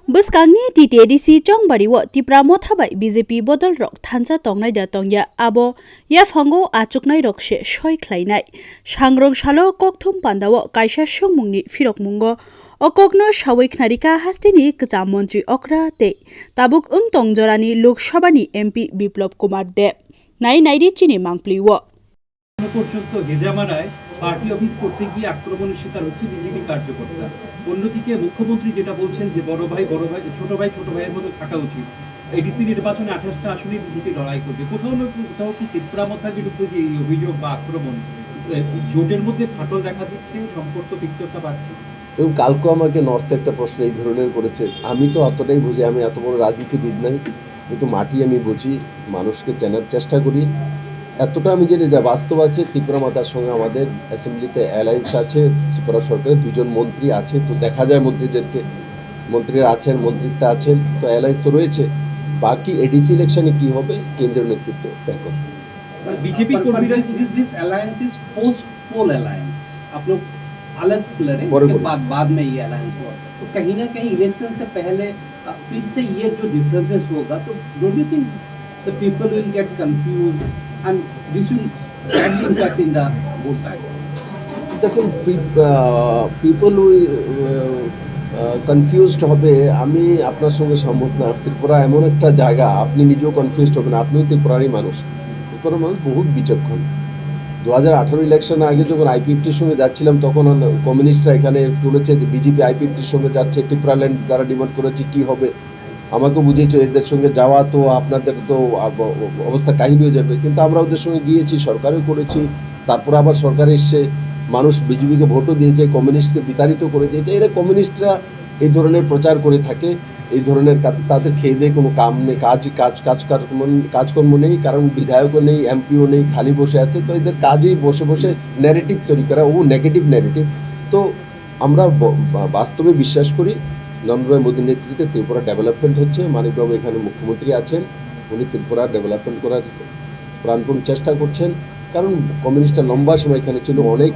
Buskangni TTDC Chongbariwo Tipra Mothabai BJP Bodol Rok Thansa Tongnai da Tongya Abo Yafango Achuknai Rokshe Shoi Khlainai Sangrong Shalo Kokthum Pandawo Kaisa Sungmungni Firok Mungo Okokno Shawik Narika Hastini Kcham Montri Okra Te Tabuk Tongjorani Lok Sabhani MP Biplop Kumar De Nai Nairi Chini Mangpliwo পর্যন্ত হেজামারায় party office করতে গিয়ে আক্রমণের শিকার হচ্ছে BJP কার্যকর্তা। অন্যদিকে মুখ্যমন্ত্রী যেটা বলছেন যে বড় ভাই ছোট ভাইয়ের মতো থাকা উচিত। এডিসি নির্বাচনে 28টা আসনে বিজেপি লড়াই করবে। কোথাও কি ত্রিপুরামথার বিরুদ্ধে যে এই অভিযোগ বা আক্রমণ জোটের মধ্যে ফাটল দেখা দিচ্ছে, সম্পর্ক তিক্ততা বাড়ছে? এবং কালকে আমাকে নর্থ একটা প্রশ্ন এই ধরনের করেছে। আমি তো অতটাই বুঝি, আমি এত বড় রাজনীতিবিদ নাই, কিন্তু মাটি আমি বুঝি, মানুষকে চেনার চেষ্টা করি। এতটা আমি জানি যে বাস্তব আছে, ত্রিপুরা মাতার সঙ্গে আমাদের অ্যাসেম্বলিতে অ্যালায়েন্স আছে, ত্রিপুরা সরকারের 2জন মন্ত্রী আছে, তো দেখা যায় মন্ত্রীরা আছেন, মন্ত্রিত্ব আছেন, তো অ্যালায়েন্স তো রয়েছে। বাকি এডিসি ইলেকশনে কি হবে কেন্দ্রীয় নেতৃত্ব দেখো। BJP this alliance is post poll alliance, आप लोग अलग लड़े, इसके बाद में ये अलायंस हुआ, तो कहीं ना कहीं इलेक्शन से पहले फिर से ये जो डिफरेंसेस होगा, तो don't you think the people will get confused and this will badly impact in the vote bank? দেখুন, পিপল কনফিউজড হবে, আমি আপনার সঙ্গে সম্মত না। ত্রিপুরা এমন একটা জায়গা, আপনি নিজেও কনফিউজড হবেন, আপনিও ত্রিপুরারই মানুষ। ত্রিপুরার মানুষ বহুত বিচক্ষণ। 2018 ইলেকশনের আগে যখন আইপিএফটির সঙ্গে যাচ্ছিলাম, তখন কমিউনিস্টরা এখানে তুলেছে যে বিজেপি আইপিএফটির সঙ্গে যাচ্ছে, ত্রিপুরাল্যান্ড তারা ডিমান্ড করেছে, কি হবে। আমাকে বুঝিয়েছে এদের সঙ্গে যাওয়া তো আপনাদের তো অবস্থা কাহিল হয়ে যাবে, কিন্তু আমরা ওদের সঙ্গে গিয়েছি, সরকারও করেছি, তারপর আবার সরকার এসছে, মানুষ বিজেপিকে ভোটও দিয়েছে, কমিউনিস্টকে বিতাড়িত করে দিয়েছে। এরা কমিউনিস্টরা এই ধরনের প্রচার করে থাকে, এই ধরনের তাদের খেয়ে দিয়ে কোনো কাম নেই, কাজকর্ম নেই, কারণ বিধায়কও নেই, এমপিও নেই, খালি বসে আছে। তো এদের কাজই বসে বসে ন্যারেটিভ তৈরি করা, ও নেগেটিভ ন্যারেটিভ। তো আমরা বাস্তবে বিশ্বাস করি নরেন্দ্র মোদীর নেতৃত্বে ত্রিপুরা ডেভেলপমেন্ট হচ্ছে। মানিকবাবু এখানে মুখ্যমন্ত্রী আছেন, উনি ত্রিপুরা ডেভেলপমেন্ট করার প্রাণপণ চেষ্টা করছেন। কারণ কমিউনিস্টরা লম্বা সময় এখানে ছিল, অনেক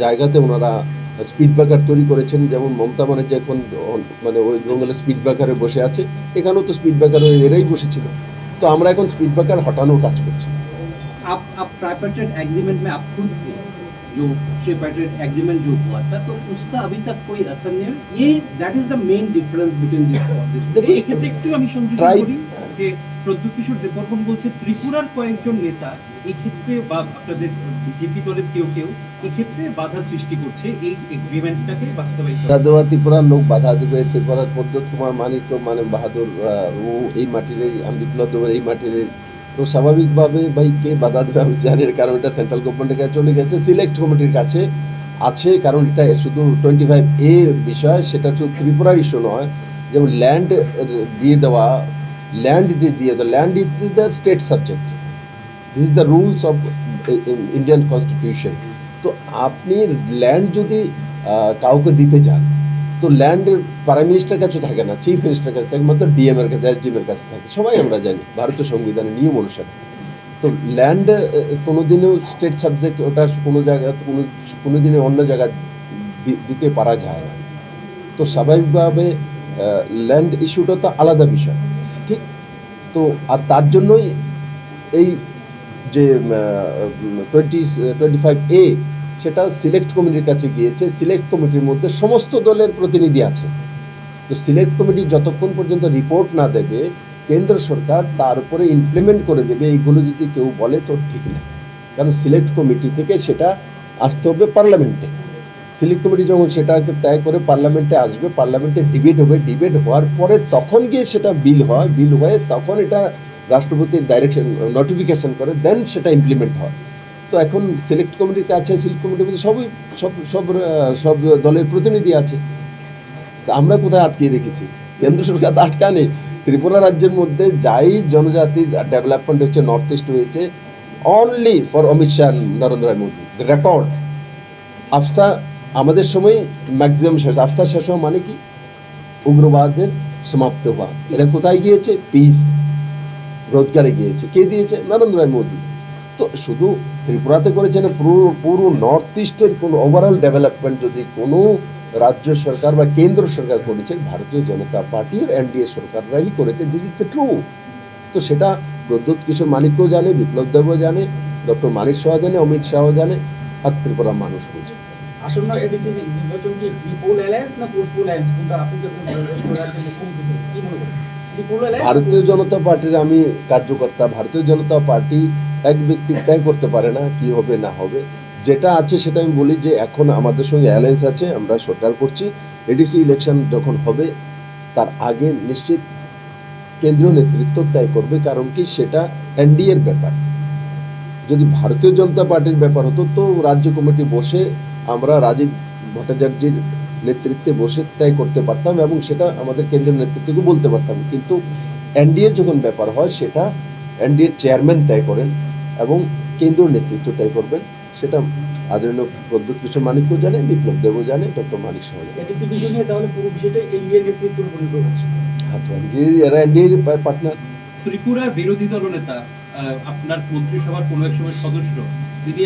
জায়গাতে ওনারা স্পিড ব্রেকার তৈরি করেছেন। যেমন মমতা ব্যানার্জি এখন ওয়েস্ট বেঙ্গলের স্পিড ব্রেকারে বসে আছে, এখানেও তো স্পিড ব্রেকার এরাই বসেছিল। তো আমরা এখন স্পিড ব্রেকার হটানোর কাজ করছি। आप ट्राइपार्टाइट एग्रीमेंट में आप खुद थे, जो ट्राइपार्टाइट एग्रीमेंट जो हुआ था, तो उसका अभी तक कोई असर नहीं है। ये that is the main difference between this. देखिए, এই ক্ষেত্রে একটু আমি সংযোজন করি যে প্রদ্যুৎ কিশোর দেববর্মন বলছে ত্রিপুরার কয়েকজন নেতা এই ক্ষেত্রে বা আপনাদের বিজেপি দলের কেউ এই ক্ষেত্রে বাধা সৃষ্টি করছে এই এগ্রিমেন্টটাকে বাস্তবায়িত। দেওয়া ত্রিপুরার লোক বাধা দেবে, ত্রিপুরার প্রদ্যুৎ কুমার মানিক বাহাদুর, ও এই মাটির, আমি বিপ্লব দেবের এই মাটির, তো স্বাভাবিকভাবে ভাই কে বাধা দেবে আমি জানি, কারণ এটা সেন্ট্রাল গভর্নমেন্টের কাছে চলে গেছে, সিলেক্ট কমিটির কাছে আছে। কারণ এটা শুধু 25A বিষয়, সেটা শুধু ত্রিপুরার ইস্যু নয়। যেমন ল্যান্ড দিয়ে দেওয়া, land is the state subject, this is the rules of Indian constitution. তো আপনি ল্যান্ড যদি কাউকে দিতে চান, তো ল্যান্ডের প্রাইম মিনিস্টারের কাছে থাকে না, চিফ মিনিস্টারের কাছে থাকে, মাত্র ডিএম এর কাছে, এসডিএম এর কাছে থাকে। সবাই আমরা জানি ভারতীয় সংবিধানের নিয়ম অনুসারে। তো ল্যান্ড কোনোদিনও স্টেট সাবজেক্ট, ওটা কোনো জায়গায় কোনোদিনে অন্য জায়গায় দিতে পারা যায় না। তো স্বাভাবিকভাবে ল্যান্ড ইস্যুটা তো আলাদা বিষয়, ঠিক। তো আর তার জন্যই এই যে 25A সেটা সিলেক্ট কমিটির কাছে গিয়েছে। সিলেক্ট কমিটির মধ্যে সমস্ত দলের প্রতিনিধি আছে। তো সিলেক্ট কমিটি যতক্ষণ পর্যন্ত রিপোর্ট না দেবে, কেন্দ্র সরকার তার উপরে ইমপ্লিমেন্ট করে দেবে, এইগুলো যদি কেউ বলে তো ঠিক না। কারণ সিলেক্ট কমিটি থেকে সেটা আসতে হবে পার্লামেন্টে। সিলেক্ট কমিটি যখন সেটাকে তয় করে পার্লামেন্টে আসবে, পার্লামেন্টে ডিবেট হবে, ডিবেট হওয়ার পরে তখন গিয়ে সেটা বিল হয়, বিল হয়ে তখন এটা রাষ্ট্রপতির ডাইরেকশন নোটিফিকেশন করে, দেন সেটা ইমপ্লিমেন্ট হয়। তো এখন সিলেক্ট কমিটিতে আছে, সিলেক্ট কমিটির মধ্যে সব দলের প্রতিনিধি আছে। তো আমরা কোথায় আটকিয়ে রেখেছি? কেন্দ্র সরকার তো আটকা নেই। ত্রিপুরা রাজ্যের মধ্যে যাই জনজাতির ডেভেলপমেন্ট হচ্ছে, নর্থ ইস্ট হয়েছে only for Amit Shah, Narendra Modi record. Afsa আমাদের সময় ম্যাক্সিমাম শেষ, আফসা শেষ হওয়া মানে কি? উগ্রবাদের সমাপ্ত হওয়া। এটা কোথায় গিয়েছে? পিস, রোজগারে গিয়েছে। কে দিয়েছে? নরেন্দ্র মোদী। তো শুধু ত্রিপুরাতে করেছে না, পুরো নর্থ ইস্টের কোনো ওভারঅল ডেভেলপমেন্ট যদি কোনো রাজ্য সরকার বা কেন্দ্র সরকার করেছে ভারতীয় জনতা পার্টি আর এনডিএ সরকাররাই করেছে, দিস ইজ দ্য ট্রু। তো সেটা প্রদ্যুৎ কিশোর মানিকও জানে, বিপ্লব দেবও জানে, ডক্টর মানিক শাহ জানে, অমিত শাহও জানে, আর ত্রিপুরা মানুষ বুঝে। আসন্ন এডিসি নির্বাচন কি প্রিপোল অ্যালায়েন্স না পোস্ট পোল অ্যালায়েন্স, কোনটা আপনি যখন রাজ্যের মুখ্যমন্ত্রী ছিলেন কি মনে করেন? Pre-poll alliance? ভারতীয় জনতা পার্টির আমি কার্যকর্তা, ভারতীয় জনতা পার্টি এক ব্যক্তি তয় করতে পারে না কি হবে না হবে। যেটা আছে সেটা আমি বলি যে এখন আমাদের সঙ্গে অ্যালায়েন্স আছে, আমরা সরকার করছি। এডিসি ইলেকশন যখন হবে তার আগে নিশ্চিত কেন্দ্রীয় নেতৃত্ব তয় করবে, কারণ কি সেটা এনডিএর ব্যাপার। যদি ভারতীয় জনতা পার্টির ব্যাপার হতো তো রাজ্য কমিটি বসে আমরা রাজীব ভট্টাচার্যের নেতৃত্বে বসে তয় করতে পারতাম এবং সেটা আমাদের কেন্দ্রীয় নেতৃত্বকে বলতে পারতাম। কিন্তু এনডিএর যখন ব্যাপার হয় সেটা এনডিএর চেয়ারম্যান তয় করেন এবং কেন্দ্রীয় নেতৃত্ব তয় করবেন। সেটা আদরণীয় প্রদ্যুৎ কিশোর মানিকও জানে, বিপ্লব দেবও জানে, ডক্টর মানিক শাহ জানে। এডিসি বিষয় নিয়ে তাহলে পুরো বিষয়টা ইন্ডিয়ান নেতৃত্বের উপর নির্ভর করছে। হ্যাঁ, তো এরা এনডিএর পার্টনার। ত্রিপুরার বিরোধী দলনেতা আপনার মন্ত্রিসভার কোনো এক সময় সদস্য তিনি